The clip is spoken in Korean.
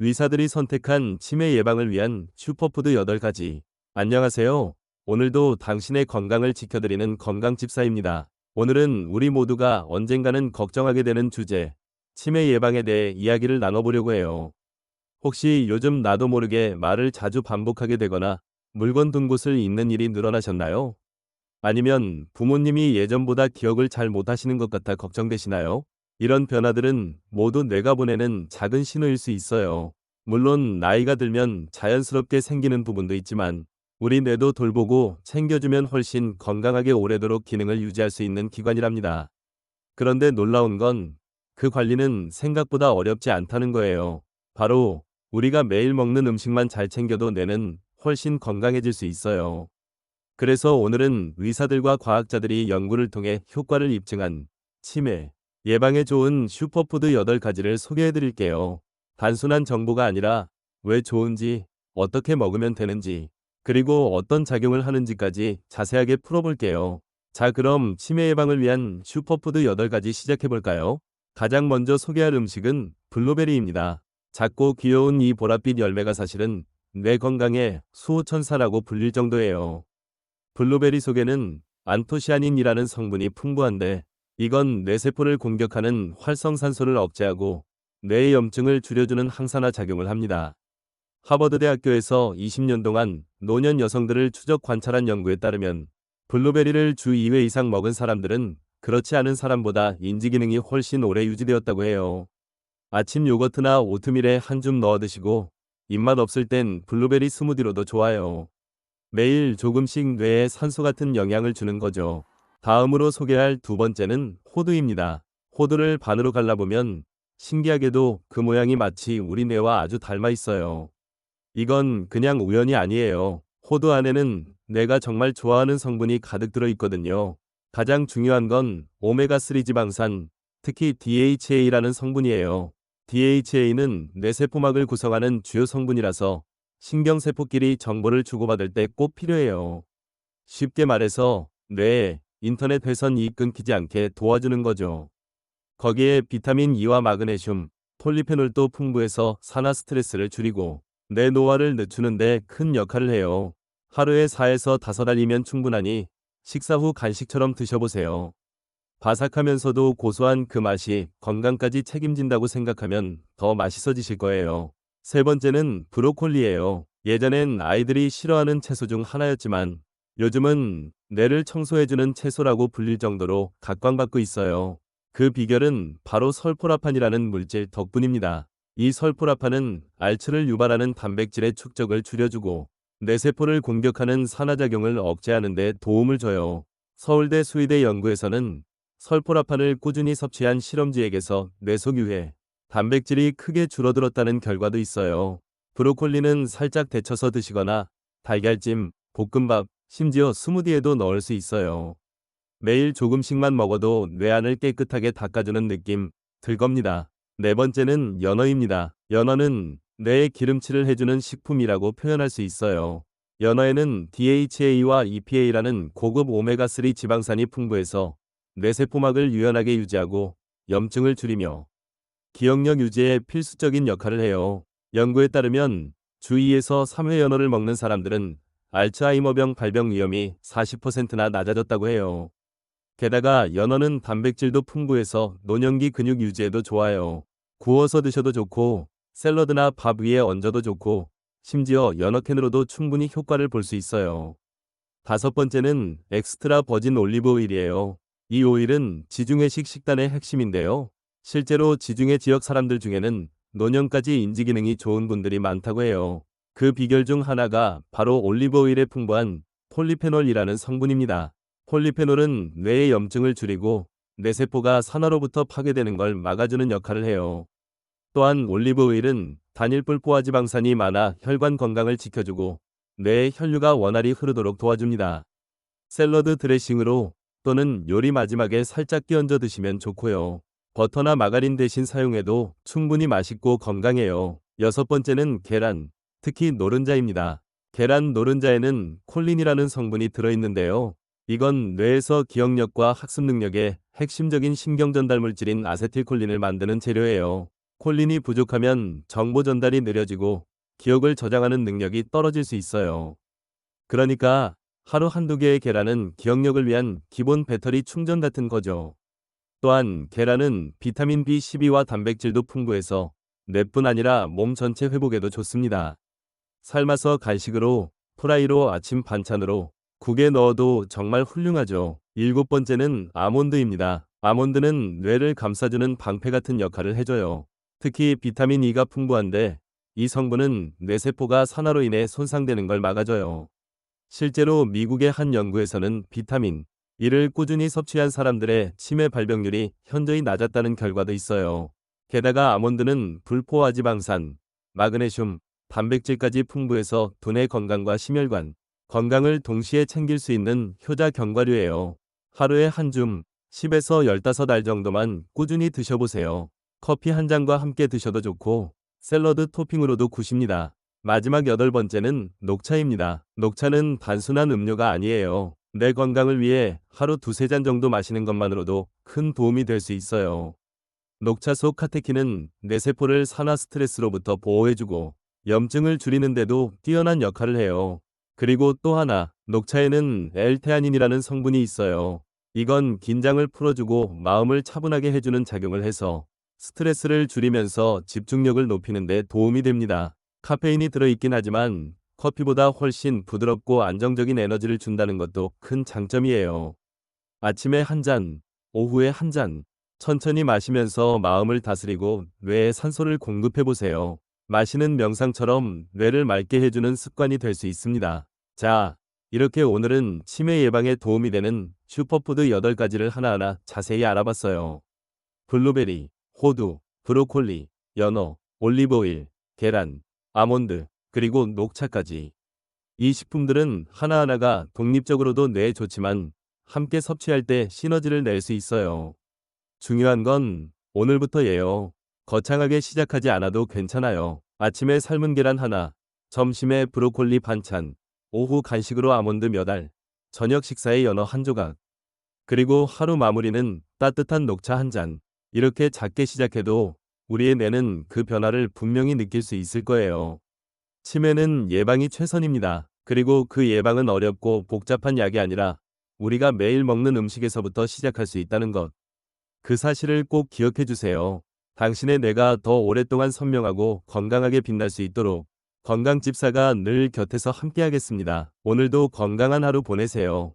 의사들이 선택한 치매 예방을 위한 슈퍼푸드 8가지. 안녕하세요. 오늘도 당신의 건강을 지켜드리는 건강집사입니다. 오늘은 우리 모두가 언젠가는 걱정하게 되는 주제, 치매 예방에 대해 이야기를 나눠보려고 해요. 혹시 요즘 나도 모르게 말을 자주 반복하게 되거나 물건 둔 곳을 잊는 일이 늘어나셨나요? 아니면 부모님이 예전보다 기억을 잘 못하시는 것 같아 걱정되시나요? 이런 변화들은 모두 뇌가 보내는 작은 신호일 수 있어요. 물론 나이가 들면 자연스럽게 생기는 부분도 있지만 우리 뇌도 돌보고 챙겨주면 훨씬 건강하게 오래도록 기능을 유지할 수 있는 기관이랍니다. 그런데 놀라운 건 그 관리는 생각보다 어렵지 않다는 거예요. 바로 우리가 매일 먹는 음식만 잘 챙겨도 뇌는 훨씬 건강해질 수 있어요. 그래서 오늘은 의사들과 과학자들이 연구를 통해 효과를 입증한 치매 예방에 좋은 슈퍼푸드 8가지를 소개해 드릴게요. 단순한 정보가 아니라 왜 좋은지, 어떻게 먹으면 되는지, 그리고 어떤 작용을 하는지까지 자세하게 풀어볼게요. 자, 그럼 치매 예방을 위한 슈퍼푸드 8가지 시작해 볼까요? 가장 먼저 소개할 음식은 블루베리입니다. 작고 귀여운 이 보랏빛 열매가 사실은 뇌 건강의 수호천사라고 불릴 정도예요. 블루베리 속에는 안토시아닌이라는 성분이 풍부한데 이건 뇌세포를 공격하는 활성산소를 억제하고 뇌의 염증을 줄여주는 항산화 작용을 합니다. 하버드 대학교에서 20년 동안 노년 여성들을 추적 관찰한 연구에 따르면 블루베리를 주 2회 이상 먹은 사람들은 그렇지 않은 사람보다 인지 기능이 훨씬 오래 유지되었다고 해요. 아침 요거트나 오트밀에 한 줌 넣어 드시고 입맛 없을 땐 블루베리 스무디로도 좋아요. 매일 조금씩 뇌에 산소 같은 영향을 주는 거죠. 다음으로 소개할 두 번째는 호두입니다. 호두를 반으로 갈라보면 신기하게도 그 모양이 마치 우리 뇌와 아주 닮아 있어요. 이건 그냥 우연이 아니에요. 호두 안에는 뇌가 정말 좋아하는 성분이 가득 들어 있거든요. 가장 중요한 건 오메가3 지방산, 특히 DHA라는 성분이에요. DHA는 뇌세포막을 구성하는 주요 성분이라서 신경세포끼리 정보를 주고받을 때 꼭 필요해요. 쉽게 말해서 뇌에 인터넷 회선이 끊기지 않게 도와주는 거죠. 거기에 비타민 E와 마그네슘, 폴리페놀도 풍부해서 산화 스트레스를 줄이고 뇌 노화를 늦추는 데 큰 역할을 해요. 하루에 4에서 5알이면 충분하니 식사 후 간식처럼 드셔보세요. 바삭하면서도 고소한 그 맛이 건강까지 책임진다고 생각하면 더 맛있어지실 거예요. 세 번째는 브로콜리예요. 예전엔 아이들이 싫어하는 채소 중 하나였지만 요즘은 뇌를 청소해주는 채소라고 불릴 정도로 각광받고 있어요. 그 비결은 바로 설포라판이라는 물질 덕분입니다. 이 설포라판은 알츠를 유발하는 단백질의 축적을 줄여주고 뇌세포를 공격하는 산화작용을 억제하는 데 도움을 줘요. 서울대 수의대 연구에서는 설포라판을 꾸준히 섭취한 실험쥐에게서 뇌속 유해, 단백질이 크게 줄어들었다는 결과도 있어요. 브로콜리는 살짝 데쳐서 드시거나 달걀찜, 볶음밥, 심지어 스무디에도 넣을 수 있어요. 매일 조금씩만 먹어도 뇌 안을 깨끗하게 닦아주는 느낌 들 겁니다. 네 번째는 연어입니다. 연어는 뇌에 기름칠을 해주는 식품이라고 표현할 수 있어요. 연어에는 DHA와 EPA라는 고급 오메가3 지방산이 풍부해서 뇌세포막을 유연하게 유지하고 염증을 줄이며 기억력 유지에 필수적인 역할을 해요. 연구에 따르면 주 2에서 3회 연어를 먹는 사람들은 알츠하이머병 발병 위험이 40%나 낮아졌다고 해요. 게다가 연어는 단백질도 풍부해서 노년기 근육 유지에도 좋아요. 구워서 드셔도 좋고 샐러드나 밥 위에 얹어도 좋고 심지어 연어캔으로도 충분히 효과를 볼 수 있어요. 다섯 번째는 엑스트라 버진 올리브 오일이에요. 이 오일은 지중해식 식단의 핵심인데요. 실제로 지중해 지역 사람들 중에는 노년까지 인지 기능이 좋은 분들이 많다고 해요. 그 비결 중 하나가 바로 올리브 오일에 풍부한 폴리페놀이라는 성분입니다. 폴리페놀은 뇌의 염증을 줄이고 뇌세포가 산화로부터 파괴되는 걸 막아주는 역할을 해요. 또한 올리브 오일은 단일불 포화지방산이 많아 혈관 건강을 지켜주고 뇌의 혈류가 원활히 흐르도록 도와줍니다. 샐러드 드레싱으로 또는 요리 마지막에 살짝 끼얹어 드시면 좋고요. 버터나 마가린 대신 사용해도 충분히 맛있고 건강해요. 여섯 번째는 계란, 특히 노른자입니다. 계란 노른자에는 콜린이라는 성분이 들어있는데요. 이건 뇌에서 기억력과 학습 능력에 핵심적인 신경전달 물질인 아세틸콜린을 만드는 재료예요. 콜린이 부족하면 정보 전달이 느려지고 기억을 저장하는 능력이 떨어질 수 있어요. 그러니까 하루 한두 개의 계란은 기억력을 위한 기본 배터리 충전 같은 거죠. 또한 계란은 비타민 B12와 단백질도 풍부해서 뇌뿐 아니라 몸 전체 회복에도 좋습니다. 삶아서 간식으로, 프라이로 아침 반찬으로, 국에 넣어도 정말 훌륭하죠. 일곱 번째는 아몬드입니다. 아몬드는 뇌를 감싸주는 방패 같은 역할을 해줘요. 특히 비타민 E가 풍부한데 이 성분은 뇌세포가 산화로 인해 손상되는 걸 막아줘요. 실제로 미국의 한 연구에서는 비타민 E를 꾸준히 섭취한 사람들의 치매 발병률이 현저히 낮았다는 결과도 있어요. 게다가 아몬드는 불포화 지방산, 마그네슘, 단백질까지 풍부해서 두뇌 건강과 심혈관, 건강을 동시에 챙길 수 있는 효자 견과류예요. 하루에 한 줌, 10에서 15알 정도만 꾸준히 드셔보세요. 커피 한 잔과 함께 드셔도 좋고 샐러드 토핑으로도 굿입니다. 마지막 여덟 번째는 녹차입니다. 녹차는 단순한 음료가 아니에요. 뇌 건강을 위해 하루 두세 잔 정도 마시는 것만으로도 큰 도움이 될 수 있어요. 녹차 속 카테킨은 뇌세포를 산화 스트레스로부터 보호해주고 염증을 줄이는데도 뛰어난 역할을 해요. 그리고 또 하나, 녹차에는 L테아닌이라는 성분이 있어요. 이건 긴장을 풀어주고 마음을 차분하게 해주는 작용을 해서 스트레스를 줄이면서 집중력을 높이는 데 도움이 됩니다. 카페인이 들어있긴 하지만 커피보다 훨씬 부드럽고 안정적인 에너지를 준다는 것도 큰 장점이에요. 아침에 한 잔, 오후에 한 잔, 천천히 마시면서 마음을 다스리고 뇌에 산소를 공급해보세요. 마시는 명상처럼 뇌를 맑게 해주는 습관이 될 수 있습니다. 자, 이렇게 오늘은 치매 예방에 도움이 되는 슈퍼푸드 8가지를 하나하나 자세히 알아봤어요. 블루베리, 호두, 브로콜리, 연어, 올리브오일, 계란, 아몬드, 그리고 녹차까지. 이 식품들은 하나하나가 독립적으로도 뇌에 좋지만 함께 섭취할 때 시너지를 낼 수 있어요. 중요한 건 오늘부터예요. 거창하게 시작하지 않아도 괜찮아요. 아침에 삶은 계란 하나, 점심에 브로콜리 반찬, 오후 간식으로 아몬드 몇 알, 저녁 식사에 연어 한 조각, 그리고 하루 마무리는 따뜻한 녹차 한 잔. 이렇게 작게 시작해도 우리의 뇌는 그 변화를 분명히 느낄 수 있을 거예요. 치매는 예방이 최선입니다. 그리고 그 예방은 어렵고 복잡한 약이 아니라 우리가 매일 먹는 음식에서부터 시작할 수 있다는 것. 그 사실을 꼭 기억해 주세요. 당신의 뇌가 더 오랫동안 선명하고 건강하게 빛날 수 있도록 건강집사가 늘 곁에서 함께하겠습니다. 오늘도 건강한 하루 보내세요.